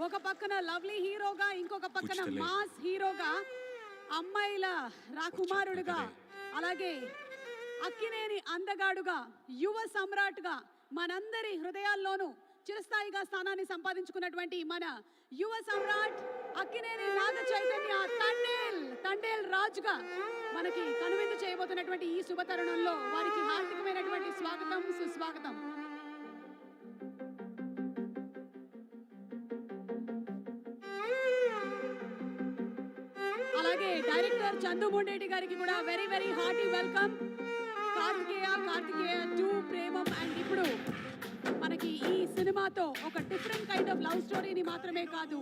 ఒక పక్కన లవ్లీ హీరోగా, ఇంకొక పక్కన మాస్ హీరోగా, అమ్మాయిల రాకుమారుడుగా, అలాగే అక్కినేని అందగాడుగా, యువ సమ్రాట్గా మనందరి హృదయాల్లోనూ చిరస్థాయిగా స్థానాన్ని సంపాదించుకున్నటువంటి మన యువ సమ్రాట్ అక్కినేని నాగ చైతన్య తండేల్ రాజుగా మనకి కనువిందు చేయబోతున్నటువంటి ఈ శుభతరుణంలో వారికి హార్దికమైనటువంటి స్వాగతం, సుస్వాగతం. అలాగే డైరెక్టర్ చందు మొండేటి గారికి కూడా very very hearty welcome. Karthikeya 2 Premam and ఇప్పుడు మనకి ఈ సినిమాతో ఒక డిఫరెంట్ కైండ్ ఆఫ్ లవ్ స్టోరీని మాత్రమే కాదు,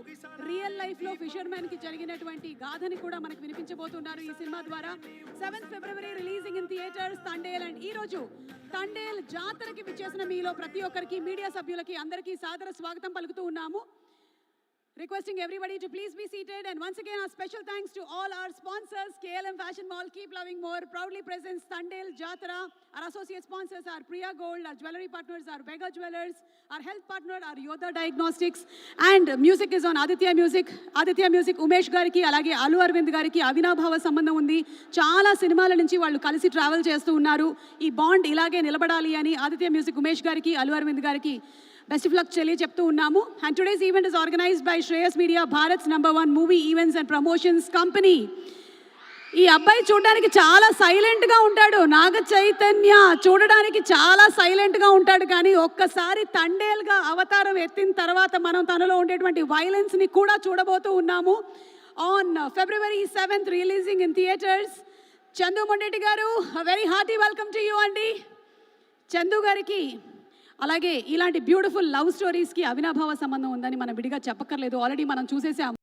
రియల్ లైఫ్ లో ఫిషర్మెన్ కి జరిగినటువంటి గాథని కూడా మనకు వినిపించబోతున్నారు ఈ సినిమా ద్వారా. 7th February releasing in theatres Thandel. And ఈ రోజు తండేల్ జాతరకి విచ్చేసిన మీలో ప్రతి ఒక్కరికి, మీడియా సభ్యులకి అందరికీ సాదర స్వాగతం పలుకుతూ ఉన్నాము. Requesting everybody to please be seated, and once again our special thanks to all our sponsors. KLM Fashion Mall, Keep Loving More proudly presents Tandel Jatara. Our associate sponsors are Priya Gold, our jewelry partners are Vega Jewelers, our health partner are Yoda Diagnostics, and music is on Aditya Music. Umesh gariki alage Alu Arvind gariki avinabhava sambandham undi. Chaala సినిమాల నుంచి వాళ్ళు కలిసి travel చేస్తూ ఉన్నారు. ఈ bond ఇలాగే నిలబడాలి అని Aditya Music ఉమేష్ గారికి, అలు అరవింద్ గారికి బెస్ట్ ఆఫ్ లక్ చెప్తూ ఉన్నాము. And today's event is organised by Shreyas media, Bharats #1 movie events and promotions company. ఈ అబ్బాయి చూడడానికి చాలా సైలెంట్గా ఉంటాడు, నాగ చైతన్య చూడడానికి చాలా సైలెంట్గా ఉంటాడు, కానీ ఒక్కసారి తండేల్గా అవతారం ఎత్తిన తర్వాత మనం తనలో ఉండేటువంటి వైలెన్స్ని కూడా చూడబోతూ ఉన్నాము. On February 7th releasing in theatres. Chandu Mondeti garu, very hearty welcome to you అండి. చందు గారికి అలాగే ఇలాంటి బ్యూటిఫుల్ లవ్ స్టోరీస్కి అవినాభావ సంబంధం ఉందని మనం విడిగా చెప్పక్కర్లేదు, ఆల్రెడీ మనం చూసేసాం.